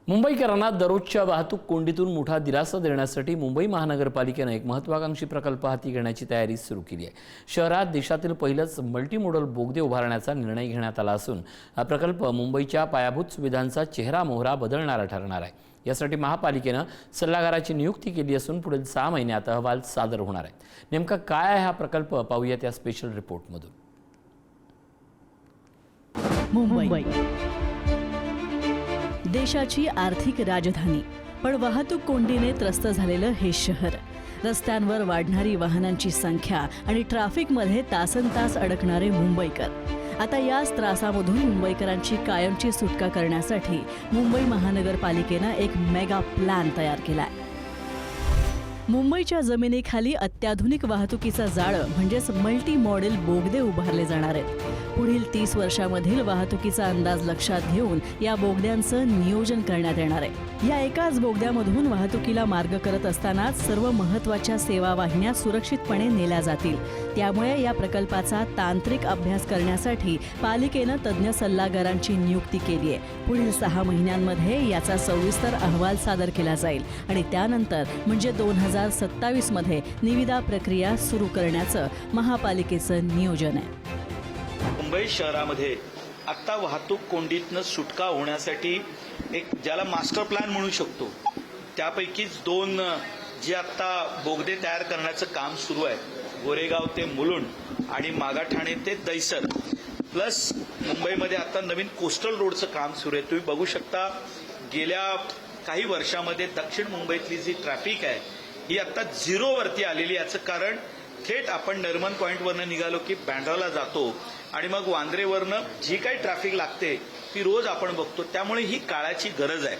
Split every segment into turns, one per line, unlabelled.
मुंबईकरांना दररोजच्या वाहतूक कोंडीतून मोठा दिलासा देण्यासाठी मुंबई महानगरपालिकेने एक महत्त्वाकांक्षी प्रकल्प हाती घेण्याची तयारी सुरू केली आहे। शहरात देशातील पहिलेच मल्टीमोडल बोगदे उभारण्याचा निर्णय घेण्यात आला असून हा प्रकल्प मुंबईच्या पायाभूत सुविधांचा चेहरा-मोहरा बदलणारा ठरणार आहे। यासाठी महापालिकेने सल्लागाराची नियुक्ती केली असून पुढील 6 महिन्यात अहवाल सादर होणार आहे। नेमका काय आहे हा प्रकल्प पाहूयात या स्पेशल रिपोर्टमधून।
मुंबई देशाची आर्थिक राजधानी, पण वाहतूक कोंडीने त्रस्त झालेलं हे शहर, रस्त्यांवर वाढणारी वाहनांची संख्या आणि ट्रॅफिकमध्ये तासनतास अडकणारे मुंबईकर। आता याच त्रासामधून मुंबईकरांची कायमची सुटका करण्यासाठी मुंबई महानगरपालिकेने एक मेगा प्लॅन तयार केलाय। मुंबईच्या जमिनीखाली अत्याधुनिक वाहतुकीचा जाळं म्हणजेच मल्टी मॉडेल बोगदे उभारले जाणार आहेत। पुढील 30 वर्षामधील वाहतुकीचा अंदाज लक्षात घेऊन या बोगद्यांचं नियोजन करण्यात येणार आहे। या एकाच बोगद्यामधून वाहतुकीला मार्ग करत असतानाच सर्व महत्त्वाच्या सेवा वाहिन्या सुरक्षितपणे नेल्या जातील। त्यामुळे या प्रकल्पाचा तांत्रिक अभ्यास करण्यासाठी पालिकेनं तज्ज्ञ सल्लागारांची नियुक्ती केली आहे। पुढील 6 महिन्यांमध्ये याचा सविस्तर अहवाल सादर केला जाईल आणि त्यानंतर म्हणजे 2027 मध्ये निविदा प्रक्रिया सुरू करण्याचं महापालिकेचं नियोजन आहे।
मुंबई शहरामध्ये आता वाहतूक कोंडीतनं सुटका होण्यासाठी एक ज्याला मास्टर प्लॅन म्हणू शकतो त्यापैकीच 2 जे आता बोगदे तयार करण्याचं काम सुरू आहे, गोरेगाव ते मुलुंड आणि मागाठाणे ते दहिसर, प्लस मुंबईमध्ये आता नवीन कोस्टल रोडचं काम सुरू आहे। तुम्ही बघू शकता गेल्या काही वर्षामध्ये दक्षिण मुंबईतली जी ट्रॅफिक आहे ही आता 0 वरती आलेली। याचं कारण थेट आपण नरिमन पॉईंटवरनं निघालो की बँड्राला जातो आणि मग वांद्रेवरनं जी काही ट्रॅफिक लागते ती रोज आपण बघतो। त्यामुळे ही काळाची गरज आहे।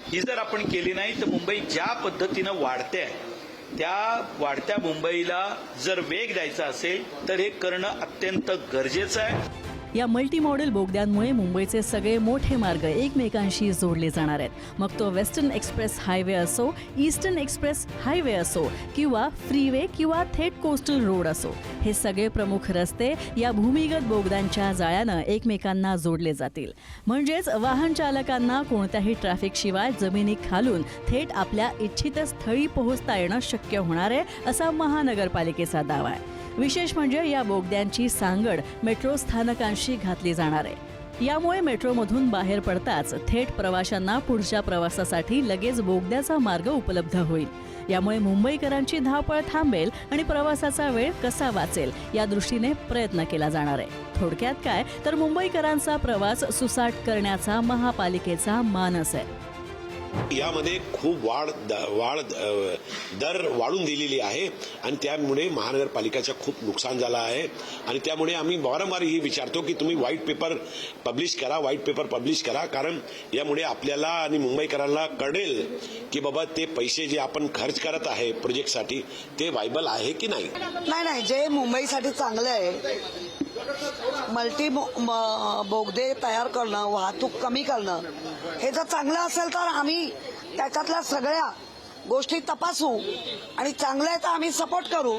ही जर आपण केली नाही तर मुंबई ज्या पद्धतीनं वाढते आहे त्या वाढत्या मुंबईला जर वेग द्यायचा असेल तर हे करणं अत्यंत गरजेचं आहे।
या मल्टी मॉडेल बोगद्यांमुळे मुंबईचे सगळे मोठे मार्ग एकमेकांशी जोडले जाणार आहेत। मग तो वेस्टर्न एक्सप्रेस हायवे असो, ईस्टर्न एक्सप्रेस हायवे असो किंवा फ्रीवे किंवा थेट कोस्टल रोड असो, हे सगळे प्रमुख रस्ते या भूमिगत बोगद्यांच्या जाळ्यानं एकमेकांना जोडले जातील। म्हणजेच वाहन चालकांना कोणत्याही ट्रॅफिक शिवाय जमिनीखालून थेट आपल्या इच्छित स्थळी पोहोचता येणं शक्य होणार आहे, असा महानगरपालिकेचा दावा आहे। विशेष म्हणजे या बोगद्यांची सांगड मेट्रो स्थानकांशी घातली जाणार आहे। यामुळे मेट्रोमधून बाहेर पडताच थेट प्रवाशांना पुढच्या प्रवासासाठी लगेच बोगद्याचा मार्ग उपलब्ध होईल। यामुळे मुंबईकरांची धावपळ थांबेल आणि प्रवासाचा वेळ कसा वाचेल या दृष्टीने प्रयत्न केला जाणार आहे। थोडक्यात काय तर मुंबईकरांचा प्रवास सुसाट करण्याचा महापालिकेचा मानस आहे।
यामध्ये खूप दर वाढून दिलेली आहे आणि त्यामुळे महानगरपालिकेचं खूप नुकसान झालं आहे आणि त्यामुळे आम्ही वारंवार ही विचारतो की तुम्ही व्हाईट पेपर पब्लिश करा, कारण यामुळे आपल्याला आणि मुंबईकरांना कळेल की बाबा ते पैसे जे आपण खर्च करत आहे प्रोजेक्टसाठी ते व्हायबल आहे की नाही।
नाही, जे मुंबईसाठी चांगलं आहे मल्टी बोगदे तयार करणं, वाहतूक कमी करणं, हे जर चांगलं असेल तर आम्ही त्याच्यातल्या सगळ्या गोष्टी तपासू आणि चांगलं आहे तर आम्ही सपोर्ट करू।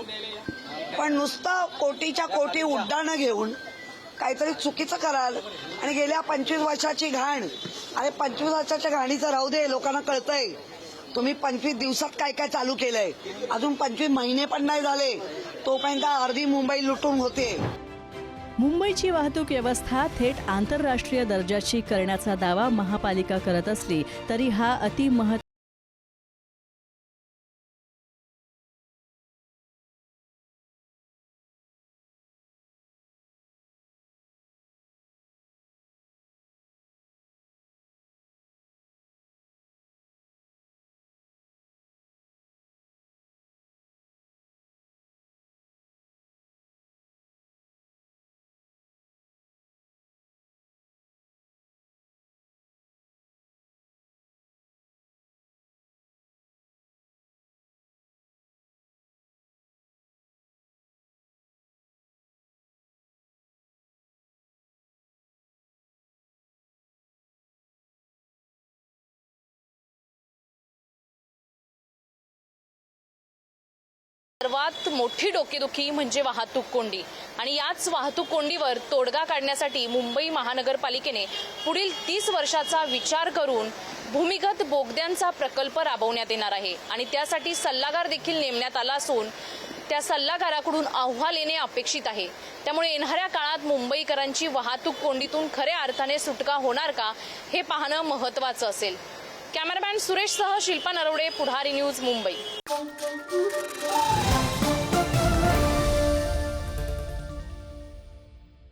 पण नुसतं कोटीच्या कोटी उड्डाणं घेऊन काहीतरी चुकीचं कराल आणि गेल्या 25 वर्षाची घाण, अरे 25 वर्षाच्या घाणीचं राहू दे, लोकांना कळतंय तुम्ही 25 दिवसात काय काय चालू केलंय, अजून 25 महिने पण नाही झाले तोपर्यंत अर्धी मुंबई लुटून होते।
मुंबईची वाहतूक व्यवस्था थेट आंतरराष्ट्रीय दर्जाची करण्याचा दावा महापालिका करत असली तरी हा
सर्वात मोठी डोकेदुखी म्हणजे वाहतूक कोंडी आणि याच वाहतूक कोंडीवर तोडगा काढण्यासाठी मुंबई महानगरपालिकेने पुढील 30 वर्षाचा विचार करून भूमिगत बोगद्यांचा प्रकल्प राबवण्यात येणार आहे आणि त्यासाठी सल्लागार देखील नेमण्यात आला असून त्या सल्लागाराकडून अहवाल येणे अपेक्षित आहे। त्यामुळे येणाऱ्या काळात मुंबईकरांची वाहतूक कोंडीतून खऱ्या अर्थाने सुटका होणार का हे पाहणं महत्त्वाचं असेल। कॅमेरामॅन सुरेशसह शिल्पा नरवडे, पुढारी न्यूज, मुंबई।